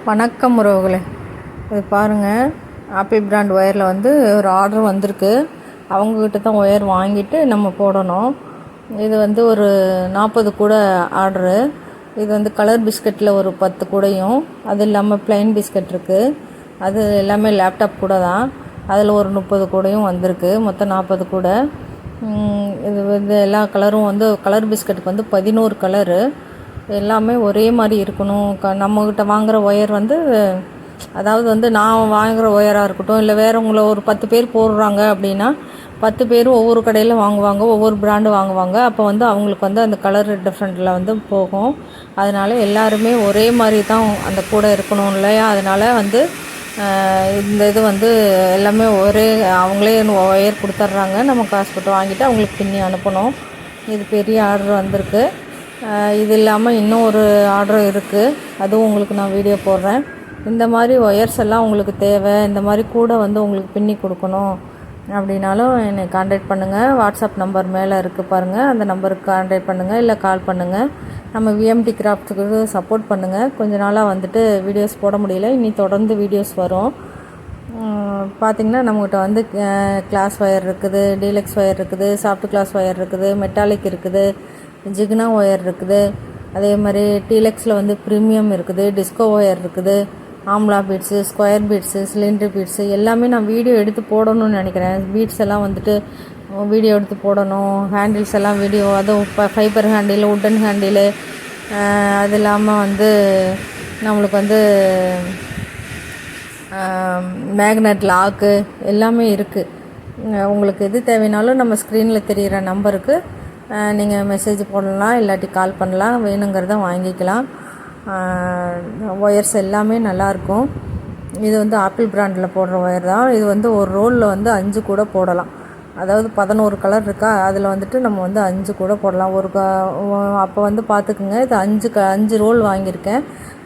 வணக்கம் உறவுகளே, இது பாருங்கள். ஆப்பிள் பிராண்ட் ஒயரில் வந்து ஒரு ஆர்டர் வந்திருக்கு. அவங்கக்கிட்ட தான் ஒயர் வாங்கிட்டு நம்ம போடணும். இது வந்து ஒரு 40 கூட ஆர்டரு. இது வந்து கலர் பிஸ்கட்டில் ஒரு 10 கூடையும், அது இல்லாமல் ப்ளைன் பிஸ்கட் இருக்குது. அது எல்லாமே லேப்டாப் கூட தான். அதில் ஒரு 30 கூடையும் வந்திருக்கு. மொத்தம் 40 கூட. இது வந்து எல்லா கலரும் வந்து கலர் பிஸ்கட்டுக்கு வந்து 11 கலரு. எல்லாமே ஒரே மாதிரி இருக்கணும். நம்மக்கிட்ட வாங்குகிற ஒயர் வந்து, அதாவது வந்து நான் வாங்குகிற ஒயராக இருக்கட்டும், இல்லை வேறவங்கள ஒரு 10 பேர் போடுறாங்க அப்படின்னா 10 பேரும் ஒவ்வொரு கடையில் வாங்குவாங்க, ஒவ்வொரு பிராண்டு வாங்குவாங்க. அப்போ வந்து அவங்களுக்கு வந்து அந்த கலர் டிஃப்ரெண்ட்டில் வந்து போகும். அதனால் எல்லாருமே ஒரே மாதிரி தான் அந்த கூடை இருக்கணும் இல்லையா? அதனால் வந்து இந்த இது வந்து எல்லாமே ஒரே, அவங்களே ஒயர் கொடுத்துட்றாங்க. நம்ம காசு போட்டு வாங்கிட்டு அவங்களுக்கு பின்னி அனுப்பணும். இது பெரிய ஆர்டர் வந்திருக்கு. இது இல்லாமல் இன்னும் ஒரு ஆர்டர் இருக்குது. அதுவும் உங்களுக்கு நான் வீடியோ போடுறேன். இந்த மாதிரி ஒயர்ஸ் எல்லாம் உங்களுக்கு தேவை, இந்த மாதிரி கூட வந்து உங்களுக்கு பின்னி கொடுக்கணும் அப்படின்னாலும் என்னை கான்டாக்ட் பண்ணுங்கள். வாட்ஸ்அப் நம்பர் மேலே இருக்குது பாருங்கள், அந்த நம்பருக்கு கான்டாக்ட் பண்ணுங்கள், இல்லை கால் பண்ணுங்கள். நம்ம விஎம்டி கிராஃப்ட்ஸுக்கு சப்போர்ட் பண்ணுங்கள். கொஞ்ச நாளாக வந்துட்டு வீடியோஸ் போட முடியல, இனி தொடர்ந்து வீடியோஸ் வரும். பார்த்திங்கன்னா நம்மகிட்ட வந்து கிளாஸ் ஒயர் இருக்குது, டீலக்ஸ் ஒயர் இருக்குது, சாஃப்ட் கிளாஸ் ஒயர் இருக்குது, மெட்டாலிக் இருக்குது, ஜிக்னா ஒயர் இருக்குது. அதே மாதிரி டீலக்ஸில் வந்து ப்ரீமியம் இருக்குது, டிஸ்கோ ஒயர் இருக்குது, amla beads, square beads, cylinder beads எல்லாமே நான் வீடியோ எடுத்து போடணும்னு நினைக்கிறேன். பீட்ஸ் எல்லாம் வந்துட்டு வீடியோ எடுத்து போடணும். ஹேண்டில்ஸ் எல்லாம் வீடியோ, அதுவும் இப்போ ஃபைபர் ஹேண்டில், உட்டன் ஹேண்டிலு, அது இல்லாமல் வந்து நம்மளுக்கு வந்து மேக்னெட் லாக்கு எல்லாமே இருக்குது. உங்களுக்கு எது தேவைனாலும் நம்ம ஸ்க்ரீனில் தெரிகிற நம்பருக்கு நீங்கள் மெசேஜ் போடலாம், இல்லாட்டி கால் பண்ணலாம். வேணுங்கிறத வாங்கிக்கலாம். ஒயர்ஸ் எல்லாமே நல்லாயிருக்கும். இது வந்து ஆப்பிள் பிராண்டில் போடுற ஒயர் தான். இது வந்து ஒரு ரோலில் வந்து 5 கூட போடலாம். அதாவது 11 கலர் இருக்கா, அதில் வந்துட்டு நம்ம வந்து 5 கூட போடலாம். அப்போ வந்து பார்த்துக்குங்க, இது 5 ரோல் வாங்கியிருக்கேன்.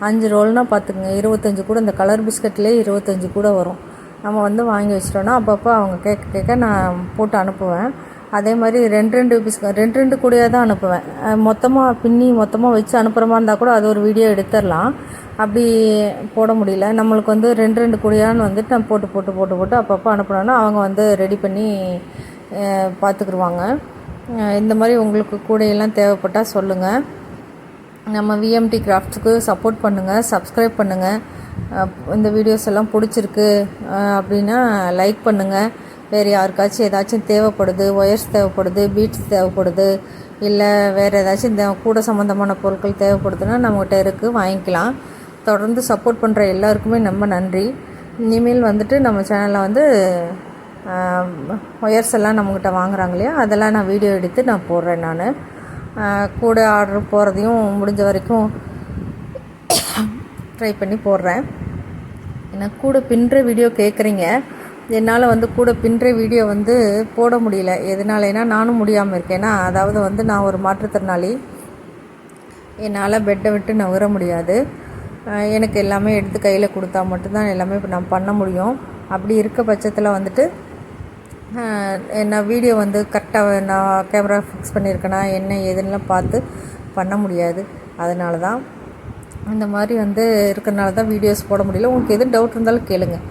5 ரோல்னால் பார்த்துக்குங்க, 25 கூட. இந்த கலர் பிஸ்கட்லேயே 25 கூட வரும். நம்ம வந்து வாங்கி வச்சிட்டோன்னா அப்பப்போ அவங்க கேட்க நான் போட்டு அனுப்புவேன். அதே மாதிரி 2 கூடையாக தான் அனுப்புவேன். மொத்தமாக பின்னி மொத்தமாக வச்சு அனுப்புகிற மாதிரி இருந்தால் கூட அது ஒரு வீடியோ எடுத்துடலாம். அப்படி போட முடியல, நம்மளுக்கு வந்து 2 கூடையான்னு வந்துட்டு நான் போட்டு அப்பப்போ அனுப்புனோன்னா அவங்க வந்து ரெடி பண்ணி பார்த்துக்குருவாங்க. இந்த மாதிரி உங்களுக்கு கூடையெல்லாம் தேவைப்பட்டால் சொல்லுங்கள். நம்ம விஎம்டி கிராஃப்ட்ஸுக்கு சப்போர்ட் பண்ணுங்கள், சப்ஸ்கிரைப் பண்ணுங்கள். இந்த வீடியோஸ் எல்லாம் பிடிச்சிருக்கு அப்படின்னா லைக் பண்ணுங்கள். வேறு யாருக்காச்சும் ஏதாச்சும் தேவைப்படுது, ஒயர்ஸ் தேவைப்படுது, பீட்ஸ் தேவைப்படுது, இல்லை வேறு ஏதாச்சும் இந்த கூட சம்மந்தமான பொருட்கள் தேவைப்படுதுன்னா நம்மகிட்ட இருக்குது, வாங்கிக்கலாம். தொடர்ந்து சப்போர்ட் பண்ணுற எல்லாருக்குமே ரொம்ப நன்றி. இனிமேல் வந்துட்டு நம்ம சேனலில் வந்து ஒயர்ஸ் எல்லாம் நம்மக்கிட்ட வாங்குறாங்க இல்லையா, அதெல்லாம் நான் வீடியோ எடுத்து நான் போடுறேன். நான் கூட ஆர்டர் போகிறதையும் முடிஞ்ச வரைக்கும் ட்ரை பண்ணி போடுறேன். எனக்கு கூட பின்னுற வீடியோ கேட்குறீங்க. என்னால் வந்து கூட பின்னுற வீடியோ வந்து போட முடியல. எதனாலேனா நானும் முடியாமல் இருக்கேன்னா, அதாவது வந்து நான் ஒரு மாற்றுத்திறனாளி. என்னால் பெட்டை விட்டு நகர முடியாது. எனக்கு எல்லாமே எடுத்து கையில் கொடுத்தா மட்டும்தான் எல்லாமே இப்போ நான் பண்ண முடியும். அப்படி இருக்க பட்சத்தில் வந்துட்டு நான் வீடியோ வந்து கரெக்டாக நான் கேமரா ஃபிக்ஸ் பண்ணியிருக்கேனா என்ன ஏதுன்னெலாம் பார்த்து பண்ண முடியாது. அதனால தான் இந்த மாதிரி வந்து இருக்கிறனால தான் வீடியோஸ் போட முடியல. உங்களுக்கு எதுவும் டவுட் இருந்தாலும் கேளுங்கள்.